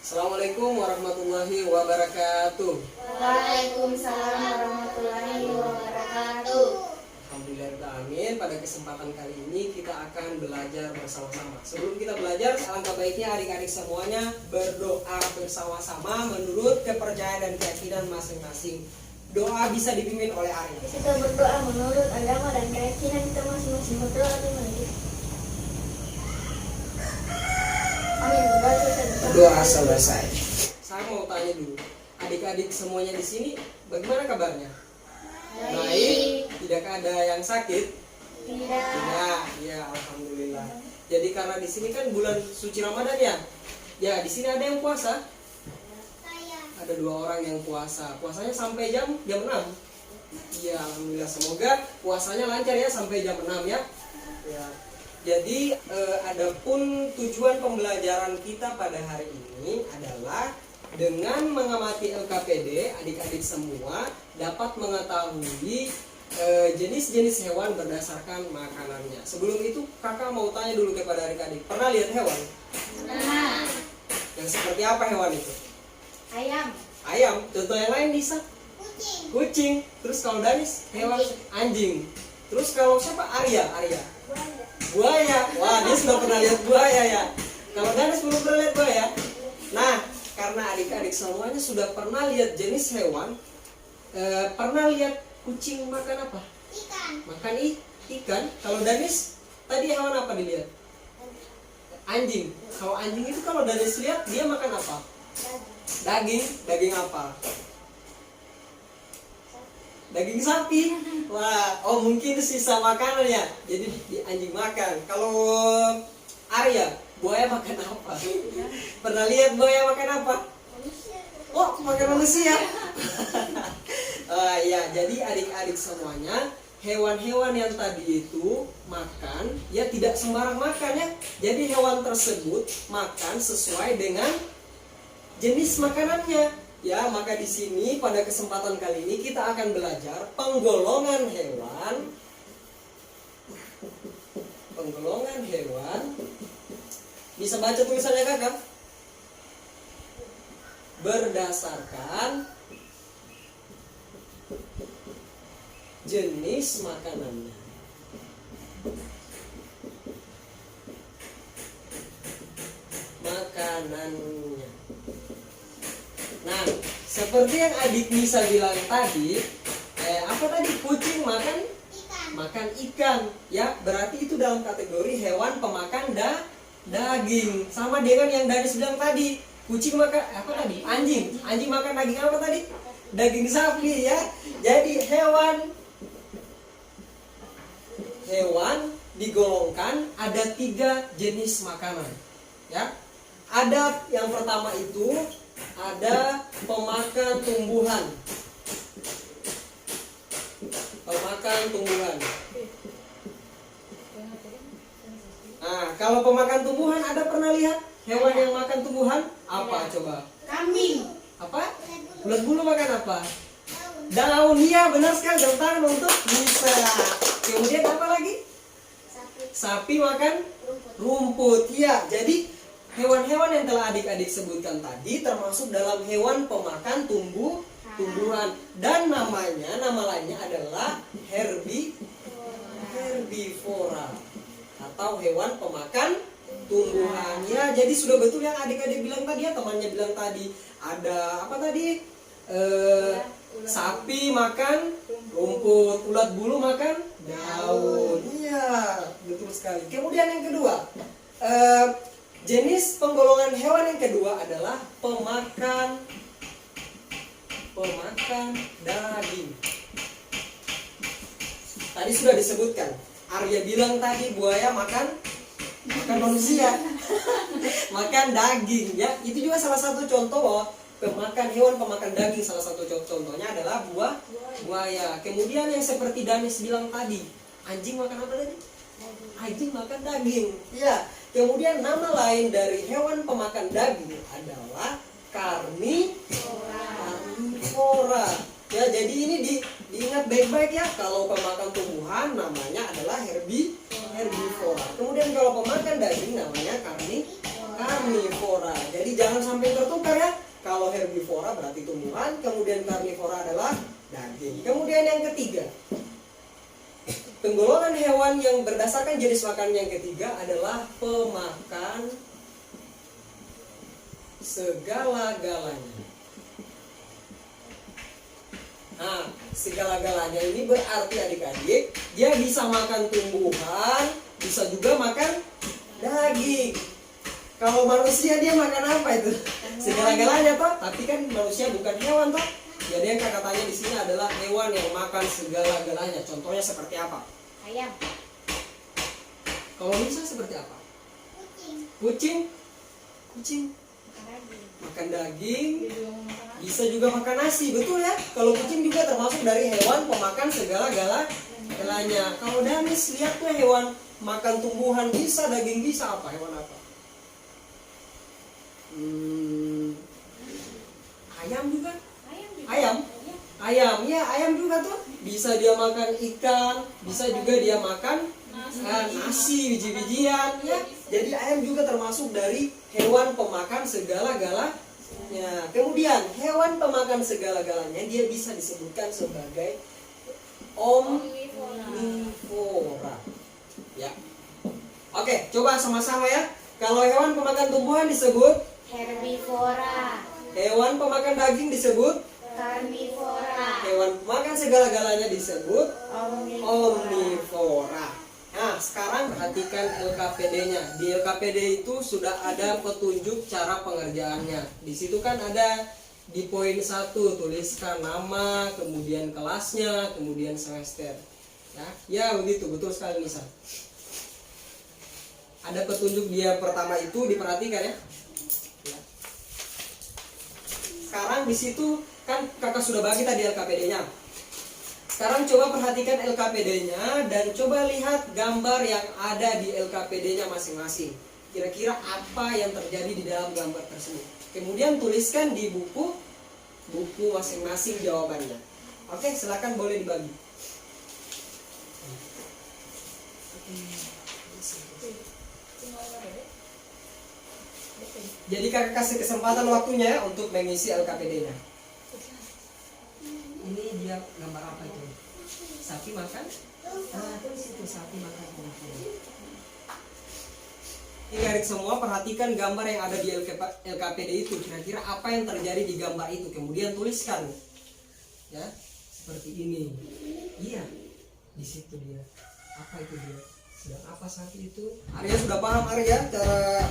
Assalamualaikum warahmatullahi wabarakatuh. Waalaikumsalam warahmatullahi wabarakatuh. Alhamdulillahirrahmanirrahim. Pada kesempatan kali ini kita akan belajar bersama-sama. Sebelum kita belajar, alangkah baiknya adik-adik semuanya berdoa bersama-sama menurut kepercayaan dan keyakinan masing-masing. Doa bisa dipimpin oleh Arya. Kita berdoa menurut agama dan keyakinan kita masing-masing. Berdoa dimulai. Amin. Doa selesai. Saya mau tanya dulu, adik-adik semuanya di sini bagaimana kabarnya? Baik. Tidakkah ada yang sakit? Tidak. Tidak. Ya, alhamdulillah. Jadi karena di sini kan bulan suci Ramadan ya. Ya, di sini ada yang puasa. Ada 2 orang yang puasa. Puasanya sampai jam 6. Iya, alhamdulillah. Semoga puasanya lancar ya sampai jam 6 ya. Ya. Jadi adapun tujuan pembelajaran kita pada hari ini adalah dengan mengamati LKPD, adik-adik semua dapat mengetahui jenis-jenis hewan berdasarkan makanannya. Sebelum itu kakak mau tanya dulu kepada adik-adik, pernah lihat hewan? Pernah. Yang seperti apa hewan itu? Ayam. Ayam. Contoh yang lain bisa? Kucing. Kucing. Terus kalau Danis hewan anjing. Terus kalau siapa? Arya. Buaya. Wah, dia sudah pernah lihat buaya ya. Kalau Danis belum pernah lihat buaya. Nah, karena adik-adik semuanya sudah pernah lihat jenis hewan, pernah lihat kucing makan apa? Ikan. Makan ikan. Kalau Danis tadi hewan apa dilihat? Anjing. Kalau anjing itu kalau Danis lihat dia makan apa? Daging. Daging apa? Daging sapi. Wah, oh mungkin sisa makanan ya. Jadi anjing makan. Kalau Arya, buaya makan apa? Pernah lihat buaya makan apa? Oh, makan manusia. Ya, jadi adik-adik semuanya, hewan-hewan yang tadi itu makan, ya tidak sembarang makan ya. Jadi hewan tersebut makan sesuai dengan jenis makanannya. Ya, maka di sini pada kesempatan kali ini kita akan belajar penggolongan hewan. Penggolongan hewan. Bisa baca tulisannya kakak? Berdasarkan jenis makanannya. Makanannya. Nah, seperti yang adik Nisa bilang tadi, apa tadi? Kucing makan ikan, ya. Berarti itu dalam kategori hewan pemakan daging. Sama dengan yang Danis bilang tadi, kucing makan apa tadi? Anjing makan daging apa tadi? Daging sapi ya. Jadi hewan digolongkan ada 3 jenis makanan, ya. Ada yang pertama itu ada pemakan tumbuhan. Pemakan tumbuhan. Nah, kalau pemakan tumbuhan ada pernah lihat hewan yang makan tumbuhan? Apa coba? Kambing. Apa? Ulat bulu makan apa? Daun. Iya, benar sekali. Tepuk tangan untuk bisa. Kemudian apa lagi? Sapi makan rumput. Iya, jadi hewan-hewan yang telah adik-adik sebutkan tadi termasuk dalam hewan pemakan tumbuhan dan nama lainnya adalah herbivora atau hewan pemakan tumbuhan. Ya, jadi sudah betul yang adik-adik bilang tadi ya, temannya bilang tadi. Ada apa tadi? Sapi makan rumput, ulat bulu makan daun. Iya, betul sekali. Kemudian yang kedua, jenis penggolongan hewan yang kedua adalah pemakan daging. Tadi sudah disebutkan. Arya bilang tadi buaya makan manusia. Makan daging ya. Itu juga salah satu contoh bahwa hewan pemakan daging. Salah satu contohnya adalah buaya. Kemudian yang seperti Danis bilang tadi, anjing makan apa tadi? Anjing makan daging. Ya. Kemudian nama lain dari hewan pemakan daging adalah karnivora. Ya, jadi ini diingat baik-baik ya. Kalau pemakan tumbuhan namanya adalah herbivora. Kemudian kalau pemakan daging namanya karnivora. karnivora. Jadi jangan sampai tertukar ya. Kalau herbivora berarti tumbuhan, kemudian karnivora adalah daging. Kemudian yang ketiga, penggolongan hewan yang berdasarkan jenis makan yang ketiga adalah pemakan segala-galanya. Nah, segala-galanya ini berarti adik-adik, dia bisa makan tumbuhan, bisa juga makan daging. Kalau manusia dia makan apa itu? Segala-galanya toh, tapi kan manusia bukan hewan toh. Jadi yang kakak tanya di sini adalah hewan yang makan segala-galanya. Contohnya seperti apa? Ayam. Kalau bisa seperti apa? Kucing. Kucing? Kucing makan daging, bisa juga makan nasi, betul ya? Kalau kucing juga termasuk dari hewan pemakan segala-galanya. Kalau Danis lihat tuh hewan makan tumbuhan bisa, daging bisa, apa hewan apa? Ayam juga? Ayam ya, ayam juga tuh bisa dia makan ikan, bisa juga dia makan nasi, biji-bijian ya. Jadi ayam juga termasuk dari hewan pemakan segala-galanya. Kemudian hewan pemakan segala-galanya dia bisa disebutkan sebagai omnivora. Ya. Oke, coba sama-sama ya. Kalau hewan pemakan tumbuhan disebut Herbivora. hewan pemakan daging disebut Karnivora. hewan pemakan segala-galanya disebut Omnivora. omnivora. Nah, sekarang perhatikan LKPD-nya. Di LKPD itu sudah ada petunjuk cara pengerjaannya. Di situ kan ada di poin 1 tuliskan nama, kemudian kelasnya, kemudian semester. Ya begitu, betul sekali Nisa. Ada petunjuk dia pertama itu diperhatikan ya. Sekarang di situ kan kakak sudah bagi tadi LKPD-nya. Sekarang coba perhatikan LKPD-nya dan coba lihat gambar yang ada di LKPD-nya masing-masing. Kira-kira apa yang terjadi di dalam gambar tersebut. Kemudian tuliskan di buku masing-masing jawabannya. Oke, silakan boleh dibagi. Jadi kakak kasih kesempatan waktunya ya untuk mengisi LKPD-nya. Ini dia gambar apa itu? Sapi makan? Nah, tulis itu sapi makan rumput. Ini adik semua perhatikan gambar yang ada di LKPD itu. Kira-kira apa yang terjadi di gambar itu? Kemudian tuliskan. Ya, seperti ini. Iya, di situ dia. Apa itu dia? Sedang apa sapi itu? Arya sudah paham Arya cara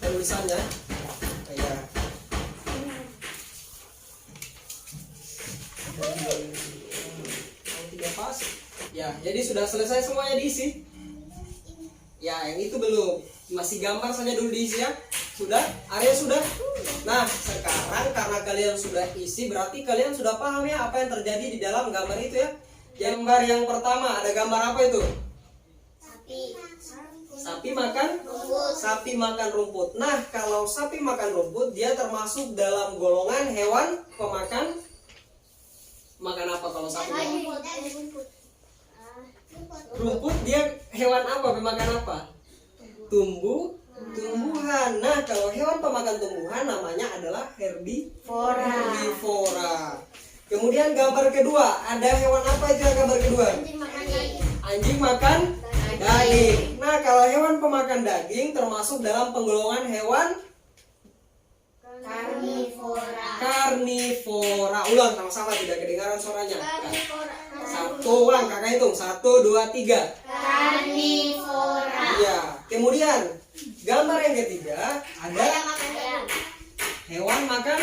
tulisannya? Ya. Tidak pas. Ya, jadi sudah selesai semuanya diisi. Ya, yang itu belum. Masih gambar saja dulu diisi ya. Sudah? Arya sudah? Nah, sekarang karena kalian sudah isi, berarti kalian sudah paham ya apa yang terjadi di dalam gambar itu ya. Gambar yang pertama, ada gambar apa itu? Sapi makan rumput. Sapi makan rumput. Nah, kalau sapi makan rumput, dia termasuk dalam golongan hewan pemakan. Makan apa kalau sapi? Rumput dia hewan apa? Pemakan apa? Tumbuhan. Nah, kalau hewan pemakan tumbuhan namanya adalah herbivora. Kemudian gambar kedua, ada hewan apa itu yang gambar kedua? Anjing makan daging. Nah, kalau hewan pemakan daging termasuk dalam penggolongan hewan karnivora. Ulang sama-sama, tidak kedengaran suaranya. Satu, ulang kakak hitung. 1, 2, 3. Karnivora. Iya. Kemudian gambar yang ketiga ada hewan makan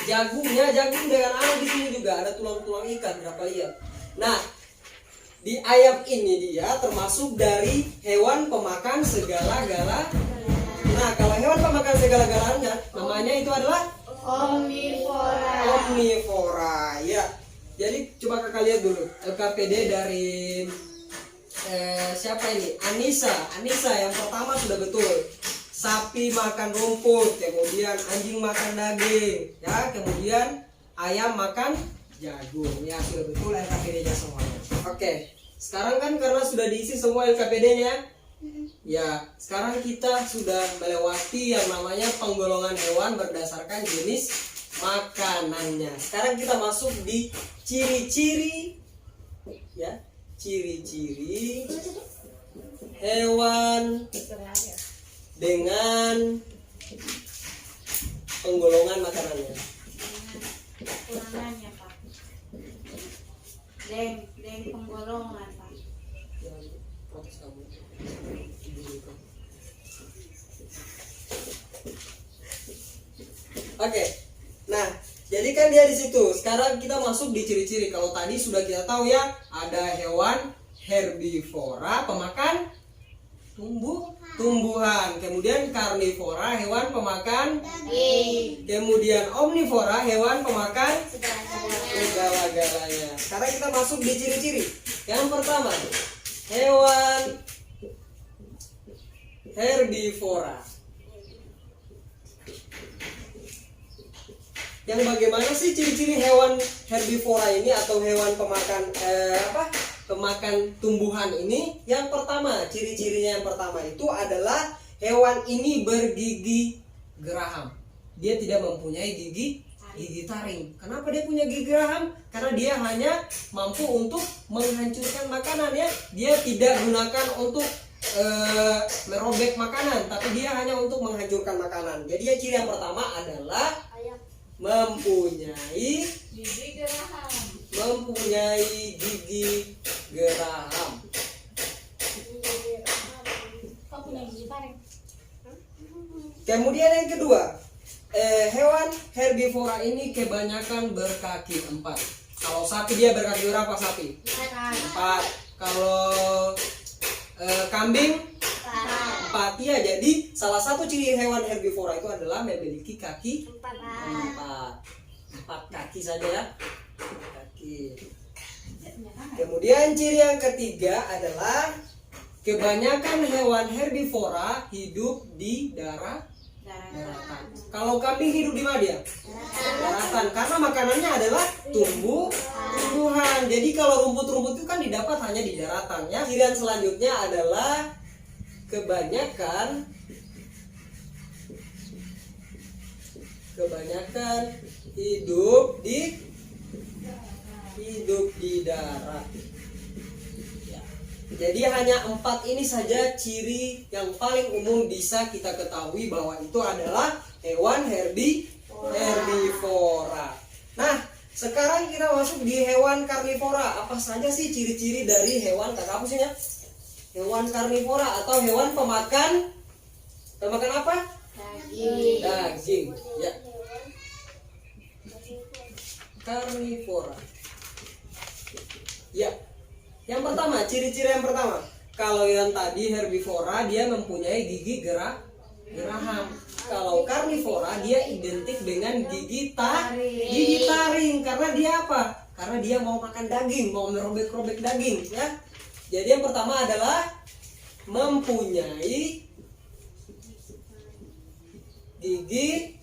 jagungnya. Jagung dengan anak di sini juga ada tulang-tulang ikan. Berapa lihat? Nah, di ayat ini dia termasuk dari hewan pemakan segala-galanya. Nah, kalau hewan pemakan segala-galanya namanya itu adalah omnivora. Ya. Jadi coba kakak lihat dulu LKPD dari siapa ini? Anissa yang pertama sudah betul. Sapi makan rumput, kemudian anjing makan daging, ya, kemudian ayam makan jagung. Ya, sudah betul LKPD-nya semuanya. Oke, sekarang kan karena sudah diisi semua LKPD-nya, Ya, sekarang kita sudah melewati yang namanya penggolongan hewan berdasarkan jenis makanannya. Sekarang kita masuk di ciri-ciri, ya, ciri-ciri hewan dengan penggolongan makanannya. Kekurangannya Pak. Deng penggolongan Pak. Yang protes kamu. Oke, nah jadi kan dia di situ. Sekarang kita masuk di ciri-ciri. Kalau tadi sudah kita tahu ya, ada hewan herbivora, pemakan tumbuhan. Kemudian karnivora, hewan pemakan Daging. Kemudian omnivora, hewan pemakan Segala-galanya. segala-galanya. Sekarang kita masuk di ciri-ciri. Yang pertama, hewan herbivora. Yang bagaimana sih ciri-ciri hewan herbivora ini atau hewan pemakan pemakan tumbuhan ini? Yang pertama, ciri-cirinya yang pertama itu adalah hewan ini bergigi geraham. Dia tidak mempunyai gigi taring. Kenapa dia punya gigi geraham? Karena dia hanya mampu untuk menghancurkan makanan ya. Dia tidak gunakan untuk merobek makanan, tapi dia hanya untuk menghancurkan makanan. Jadi ya, ciri yang pertama adalah mempunyai Gigi geraham. gigi geraham. Kok punya gigi taring? Kemudian yang kedua, hewan herbivora ini kebanyakan berkaki 4. Kalau sapi dia berkaki berapa sapi? 4. Kalau kambing 4 ya. Jadi salah satu ciri hewan herbivora itu adalah memiliki kaki 4 kaki saja ya. Kaki. Kemudian ciri yang ketiga adalah kebanyakan hewan herbivora hidup di daratan. Kalau kambing hidup di mana dia? Daratan. Karena makanannya adalah tumbuhan. Jadi kalau rumput-rumput itu kan didapat hanya di daratan ya. Ciri yang selanjutnya adalah kebanyakan hidup di darat. Ya. Jadi hanya 4 ini saja ciri yang paling umum bisa kita ketahui bahwa itu adalah hewan herbivora. Nah, sekarang kita masuk di hewan karnivora. Apa saja sih ciri-ciri dari hewan kakapusnya? Hewan karnivora atau hewan pemakan apa? Daging. Ya. Karnivora. Ya. Yang pertama, ciri-ciri yang pertama. Kalau yang tadi herbivora dia mempunyai gigi geraham. Kalau karnivora dia identik dengan gigi taring. Karena dia apa? Karena dia mau makan daging, mau merobek-robek daging ya. Jadi yang pertama adalah mempunyai gigi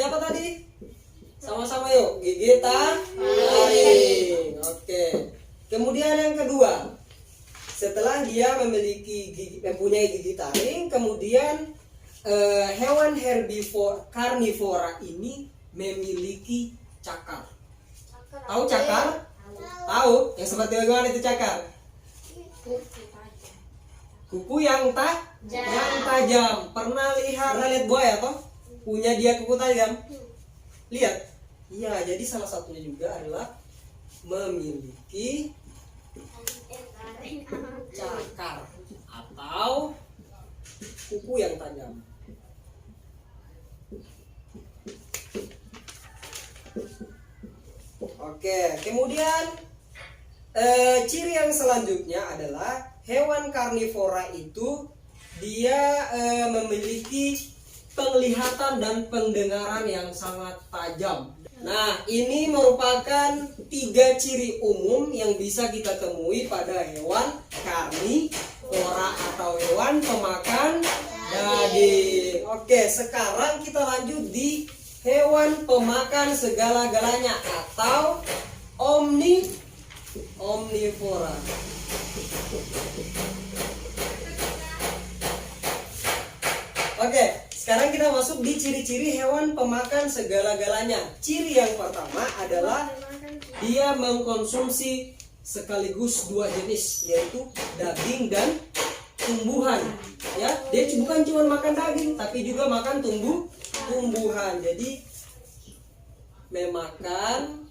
apa tadi? Sama-sama yuk, gigi taring. Oke. Kemudian yang kedua, setelah dia mempunyai gigi taring, kemudian hewan karnivora ini memiliki cakar. Tahu cakar? Tahu? Yang seperti bagaimana itu cakar? Kuku yang tajam. Pernah lihat buaya toh? Punya dia kuku tajam. Lihat. Iya, jadi salah satunya juga adalah memiliki cakar atau kuku yang tajam. Oke, kemudian ciri yang selanjutnya adalah hewan karnivora itu dia memiliki penglihatan dan pendengaran yang sangat tajam. Nah, ini merupakan 3 ciri umum yang bisa kita temui pada hewan karnivora atau hewan pemakan daging. Oke, sekarang kita lanjut di hewan pemakan segala-galanya atau omnivora. Oke, sekarang kita masuk di ciri-ciri hewan pemakan segala-galanya. Ciri yang pertama adalah dia mengkonsumsi sekaligus dua jenis, yaitu daging dan tumbuhan. Ya, dia bukan cuma makan daging, tapi juga makan tumbuhan. Jadi memakan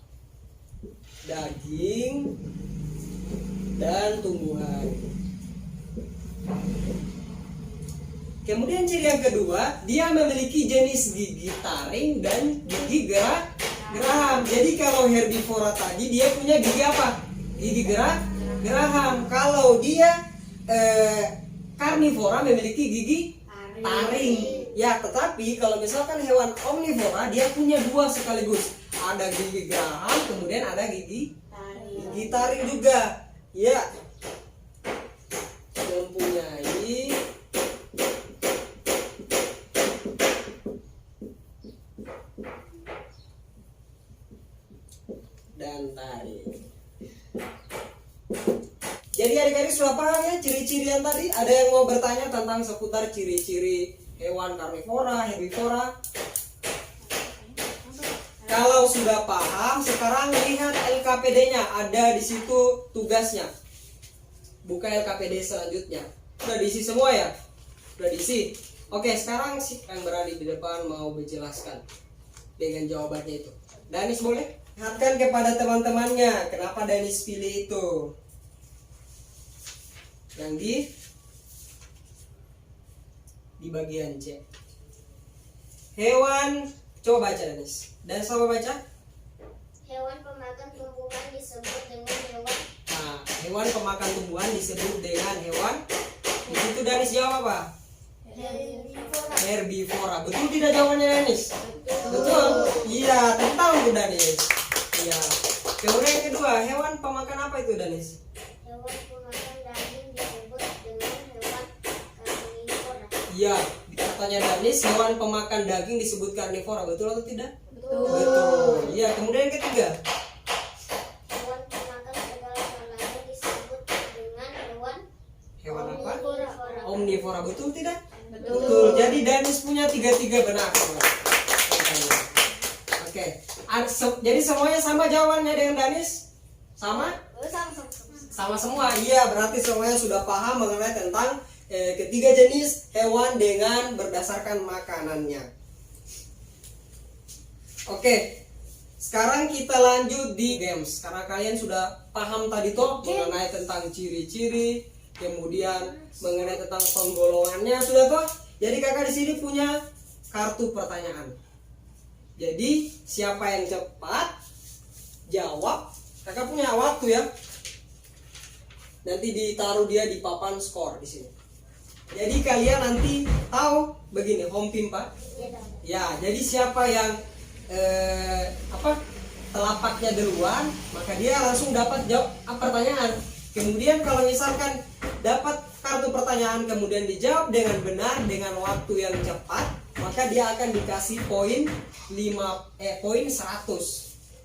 daging dan tumbuhan. Kemudian ciri yang kedua, dia memiliki jenis gigi taring dan gigi geraham. Jadi kalau herbivora tadi dia punya gigi apa? Gigi geraham. Kalau dia karnivora memiliki gigi taring. Ya, tetapi kalau misalkan hewan omnivora dia punya dua sekaligus. Ada gigi geraham, kemudian ada gigi taring juga. Ya. Mempunyai dan taring. Jadi adik-adik sudah paham ya ciri-ciri yang tadi? Ada yang mau bertanya tentang seputar ciri-ciri hewan karnivora, herbivora? Kalau sudah paham, sekarang lihat LKPD-nya. Ada di situ tugasnya. Buka LKPD selanjutnya. Sudah diisi semua ya? Sudah diisi. Oke, sekarang si yang berada di depan mau menjelaskan dengan jawabannya itu. Danis boleh? Lihatkan kepada teman-temannya kenapa Danis pilih itu. Yang di bagian C. Hewan, coba baca Danis. Dan sama baca. Hewan pemakan tumbuhan disebut dengan hewan. Nah, hewan pemakan tumbuhan disebut dengan hewan. Di situ Danis jawab apa? Herbivora. Betul tidak jawabannya Danis? Betul. Iya, tahu tuh Danis. Iya. Kemudian yang kedua, hewan pemakan apa itu Danis? Hewan pemakan daging disebut dengan hewan karnivora. Iya, katanya Danis hewan pemakan daging disebut karnivora. Betul atau tidak? Betul. Betul. Iya, kemudian yang ketiga. Hewan pemakan segala-galanya disebut dengan Hewan apa? omnivora. Omnivora. Betul tidak? Betul. Jadi Danis punya tiga benar. Oke. Jadi semuanya sama jawabannya dengan Danis? Sama? Sama semua. Iya, berarti semuanya sudah paham mengenai tentang ketiga jenis hewan dengan berdasarkan makanannya. Oke. Sekarang kita lanjut di games. Karena kalian sudah paham tadi toh mengenai tentang ciri-ciri, kemudian mengenai tentang penggolongannya sudah toh. Jadi kakak di sini punya kartu pertanyaan. Jadi siapa yang cepat jawab, kakak punya waktu ya. Nanti ditaruh dia di papan skor di sini. Jadi kalian nanti tahu begini home pimpa. Ya, jadi siapa yang telapaknya duluan, maka dia langsung dapat jawab pertanyaan. Kemudian kalau misalkan dapat kartu pertanyaan kemudian dijawab dengan benar dengan waktu yang cepat, maka dia akan dikasih poin 100.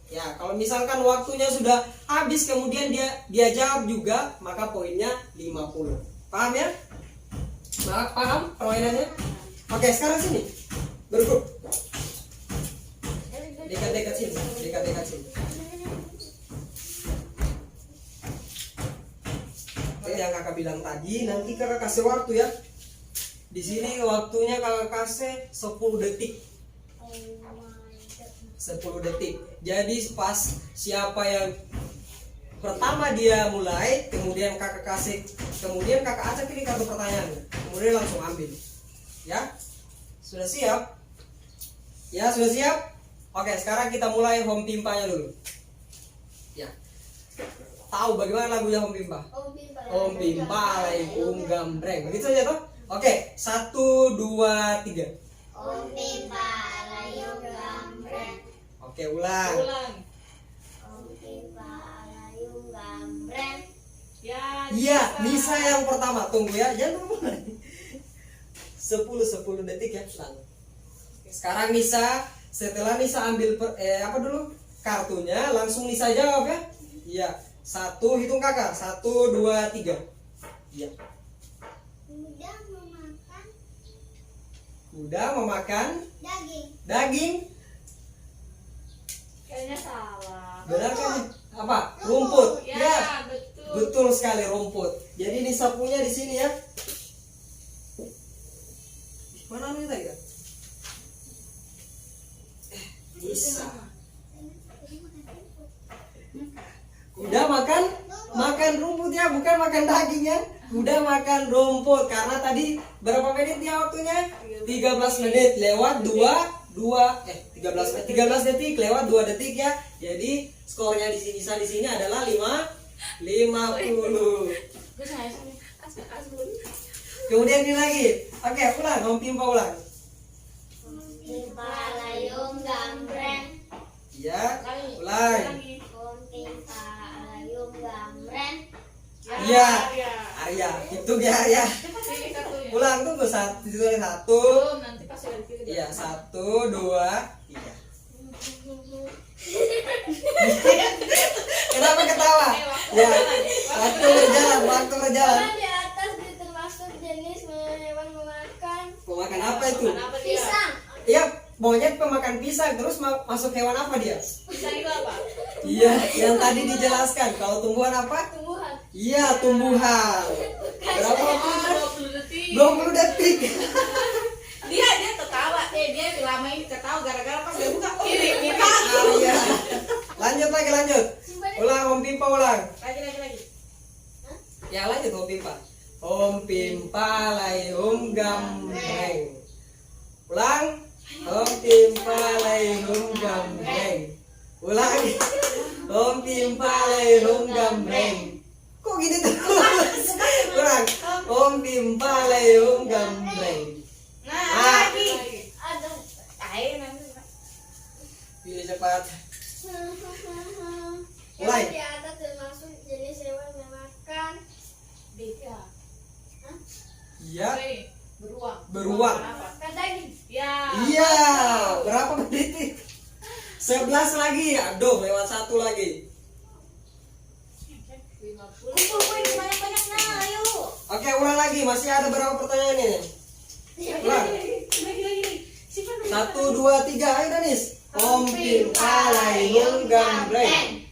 Ya, kalau misalkan waktunya sudah habis kemudian dia jawab juga, maka poinnya 50. Paham ya? Paham permainannya? Oke, sekarang sini. Bergrup. Dekat-dekat sini. Oke, yang kakak bilang tadi, nanti kakak kasih waktu ya. Di sini waktunya kakak kasih 10 detik. 10 detik. Jadi pas siapa yang pertama dia mulai, kemudian kakak kasih, kemudian kakak acak ini kartu pertanyaan, kemudian langsung ambil. Ya, sudah siap? Ya, sudah siap? Oke, sekarang kita mulai home pimpanya dulu. Ya, tahu bagaimana lagunya home pimpa? Home pimpa alaikum gambreng. Begitu saja toh? Oke, 1, 2, 3. Om pimpa layung gambreng. Oke, ulang. Om pimpa layung gambreng. Iya, Nisa yang pertama. Tunggu ya, jangan mulai. 10 detik ya. Lalu. Sekarang Nisa, setelah Nisa ambil kartunya, langsung Nisa jawab ya. Iya. 1, hitung kakak. 1, 2, 3. Iya. Kuda memakan. Kuda memakan Daging. daging. Kayaknya salah. Benar kan? Apa? Rumput. Ya, Ya. betul. Betul sekali, rumput. Jadi disapunya di sini ya. Mana nih tadi? Bisa. Kuda makan rumput ya, bukan makan daging ya. Kuda makan rumput karena tadi berapa menit ya waktunya? 13 menit lewat 13 detik lewat 2 detik ya. Jadi skornya di sini adalah 50. Gue saya sini. Asbun. Kemudian ini lagi. Oke, ulang, Om Pimpa ulang. Pimpa layung gambreng. Ya, Lagi. ulang. Lagi. Pimpa layung gambreng. Iya. Ya. Arya, itu ya Arya. Cepat pilih satunya. Ulang tunggu satu, satu. Belum, nanti pas udah dipilih. Iya, 1, 2, 3. Kenapa ketawa? Ya, waktu berjalan. Di atas termasuk jenis hewan memakan Pemakan apa itu? Kenapa dia? pisang. Iya, monyet pemakan pisang. Terus masuk hewan apa dia? Pisang itu apa? Iya, yang tadi dijelaskan. Kalau tumbuhan apa? Tumbuhan. Iya, tumbuhan. Berapa Oh, waktunya? 20 detik. 20 detik. Dia ketawa. Dia lama ini ketawa gara-gara pas dia buka. Kiri. Arya. Lanjut. Ulang, Om Pimpa ulang. Lagi. Ya lanjut Om Pimpa. Om Pimpa layung gambreng. Ulang. Om Pimpa layung gambreng. Ulang. Om Pimpa layung gambreng. Kok gini terus? Ulang. Om Pimpa layung gambreng. Nah, lagi. Aduh. Ayo nanti. Pilih cepat. Mulai. Hewan di atas termasuk jenis hewan memakan Beda. Iya. Oke, beruang. Beruang. Apa? makan daging. Ya. Iya. Berapa detik? 11 lagi. Aduh, lewat 1 lagi. 50. Kumpul poin banyak-banyaknya, ayo. Oke, ulang lagi. Masih ada berapa pertanyaan ini? Ulang. Lagi. Siapa? 1, 2, 3. Ayo Danis. Om Pimpa layung gambreng.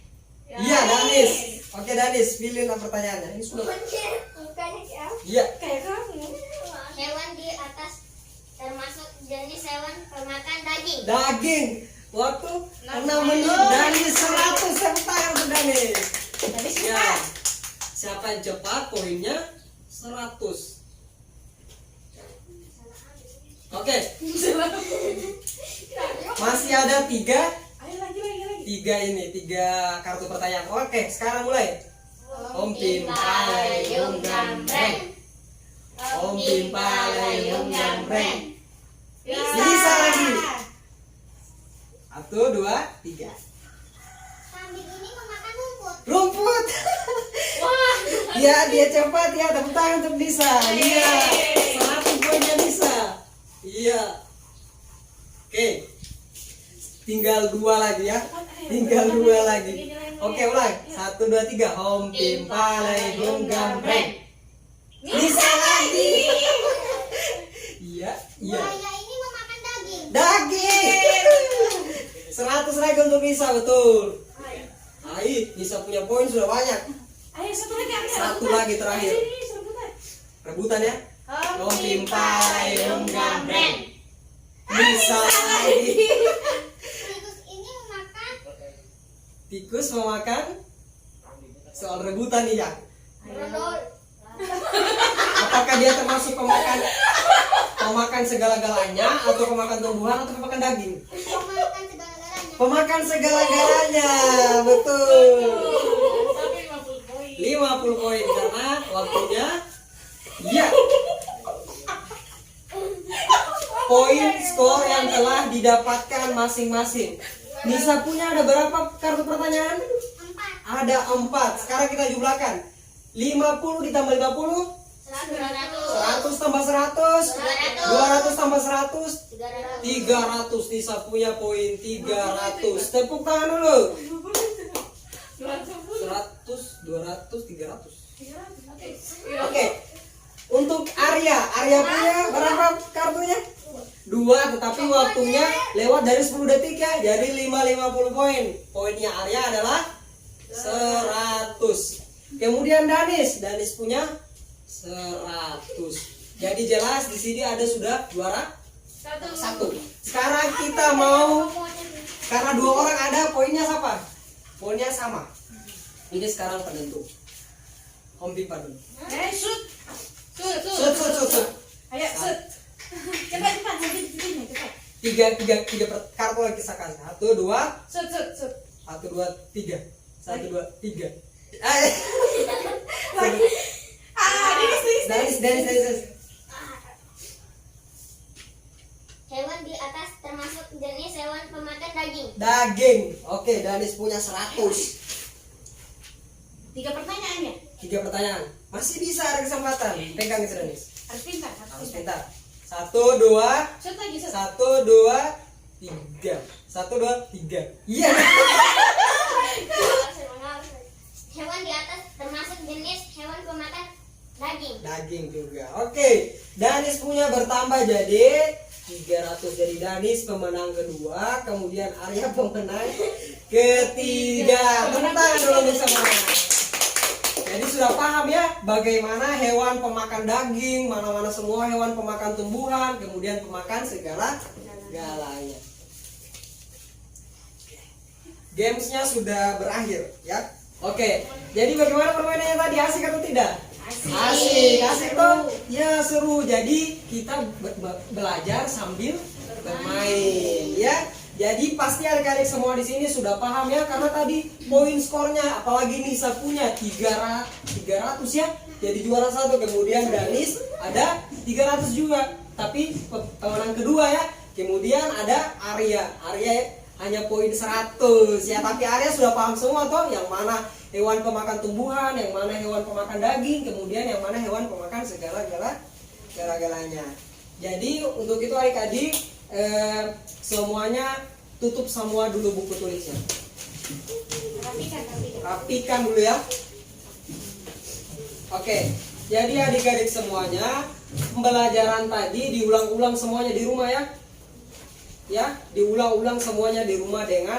Iya, Danis. Oke, Danis, pilih pertanyaannya. Ini sudah. Mukanya kayak apa? Iya. Kayak kamu. Hewan di atas termasuk jenis hewan pemakan daging. Daging. Waktu 6 menit. Danis 100. Tepuk tangan untuk Danis. Tadi Ya. siapa? Siapa yang cepat poinnya 100. Oke. Masih ada 3 Ayo lagi. 3 kartu pertanyaan. Oke, sekarang mulai. Om Pimpa layung gambreng. Om Pimpa layung gambreng. Bisa lagi. 1, 2, 3. Kambing ini memakan rumput. Rumput. Wah. Ya, dia cepat ya. Tepuk tangan untuk Nisa. Iya. 100 poinnya Nisa. Iya. Oke. Tinggal 2 lagi ya. Tinggal 2 lagi. Oke, ulang. 1, 2, 3. Om Pimpa layung gambreng. Nisa lagi. Iya. Buaya ini memakan daging. Daging. 100 lagi untuk Nisa, betul. Hai, Nisa punya poin sudah banyak. Ayo satu lagi. Satu lagi terakhir. Rebutan ya. Om Pimpa layung gambreng. Nisa lagi. Tikus ini memakan Tikus memakan. Soal rebutan nih ya. brodol. Apakah dia termasuk pemakan segala-galanya atau pemakan tumbuhan atau pemakan daging? Memakan segala-galanya. Pemakan segala-galanya, betul. Tapi 50 poin. 50 poin karena waktunya. Iya. Poin skor yang telah didapatkan masing-masing. Nisa punya ada berapa kartu pertanyaan? 4. Ada 4. Sekarang kita jumlahkan. 50 ditambah 50, 100 tambah 100, 200 tambah 100, 300. Nisa punya poin 300. Tepuk tangan dulu. 100, 200, 300. Oke. Untuk Arya punya berapa kartunya? 2, tetapi waktunya lewat dari 10 detik ya. Jadi 50 poin. Poinnya Arya adalah 100. Kemudian Danis punya 100. Jadi jelas di sini ada sudah juara 1. Sekarang kita mau, karena 2 orang ada, poinnya siapa? Poinnya sama. Ini sekarang penentu. Om Pipa dulu. Shoot. Shoot. Ayo, shoot. Cepat, cepat. 3 kartu lagi sakan. 1, 2. Shoot. 1, 2, 3. 1, 2, 3. Danis. Hewan di atas termasuk jenis hewan pemakan daging. Daging. Oke, Danis punya 100. 3 pertanyaan ya? 3 pertanyaan. Masih bisa ada kesempatan. Pegang itu Danis. Harus pintar. Harus pintar. 1, 2. Shoot lagi, shoot. 1, 2, 3. 1, 2, 3. Iya. Hewan di atas termasuk jenis hewan pemakan daging. Daging juga. Oke. Danis punya bertambah jadi 300. Jadi Danis pemenang kedua, kemudian Arya pemenang ketiga. Tepuk tangan dulu bersama. Jadi sudah paham ya bagaimana hewan pemakan daging, mana-mana semua hewan pemakan tumbuhan, kemudian pemakan segala-galanya. Gamesnya sudah berakhir ya. Oke, jadi bagaimana permainannya tadi, asik atau tidak? Asik tuh. Ya seru. Jadi kita belajar sambil bermain ya. Jadi pasti adik-adik semua di sini sudah paham ya, karena tadi poin skornya, apalagi Nisa punya 300 ya. Jadi juara 1, kemudian Danis ada 300 juga. Tapi pemenang kedua ya. Kemudian ada Arya hanya poin 100 ya, tapi Arya sudah paham semua toh, yang mana hewan pemakan tumbuhan, yang mana hewan pemakan daging, kemudian yang mana hewan pemakan segala-galanya. Jadi untuk itu adik-adik semuanya tutup semua dulu buku tulisnya. Rapikan dulu ya. Oke, jadi adik-adik semuanya, pembelajaran tadi diulang-ulang semuanya di rumah ya. Ya, diulang-ulang semuanya di rumah dengan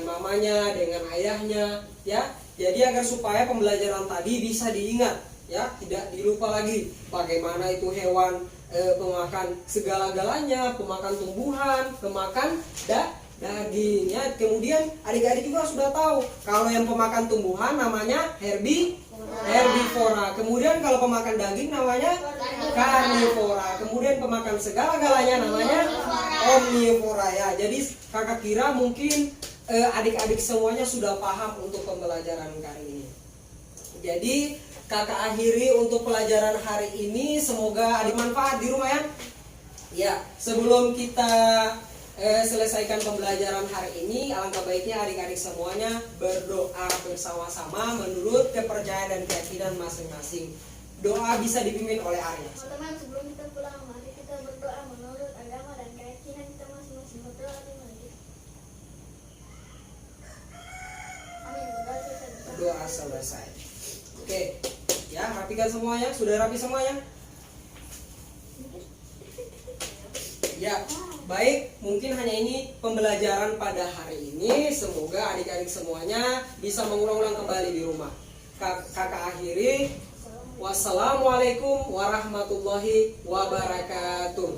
mamanya, dengan ayahnya ya. Jadi agar supaya pembelajaran tadi bisa diingat ya, tidak dilupa lagi bagaimana itu hewan pemakan segala-galanya, pemakan tumbuhan, pemakan dagingnya. Kemudian adik-adik juga sudah tahu kalau yang pemakan tumbuhan namanya herbivora. Kemudian kalau pemakan daging namanya karnivora. Kemudian pemakan segala-galanya namanya omnivora ya. Jadi kakak kira mungkin adik-adik semuanya sudah paham untuk pembelajaran kali ini. Jadi kakak akhiri untuk pelajaran hari ini, semoga adik manfaat di rumah ya. Ya, sebelum kita selesaikan pembelajaran hari ini, alangkah baiknya adik-adik semuanya berdoa bersama-sama menurut kepercayaan dan keyakinan masing-masing. Doa bisa dipimpin oleh Arya. Teman-teman, sebelum kita pulang, mari kita berdoa menurut agama dan keyakinan kita masing-masing. Berdoa dimana kita? Amin. Doa selesai. Oke, ya rapikan semuanya. Sudah rapi semuanya? Ya, baik. Mungkin hanya ini pembelajaran pada hari ini. Semoga adik-adik semuanya bisa mengulang-ulang kembali di rumah. Kakak akhiri. Wassalamualaikum warahmatullahi wabarakatuh.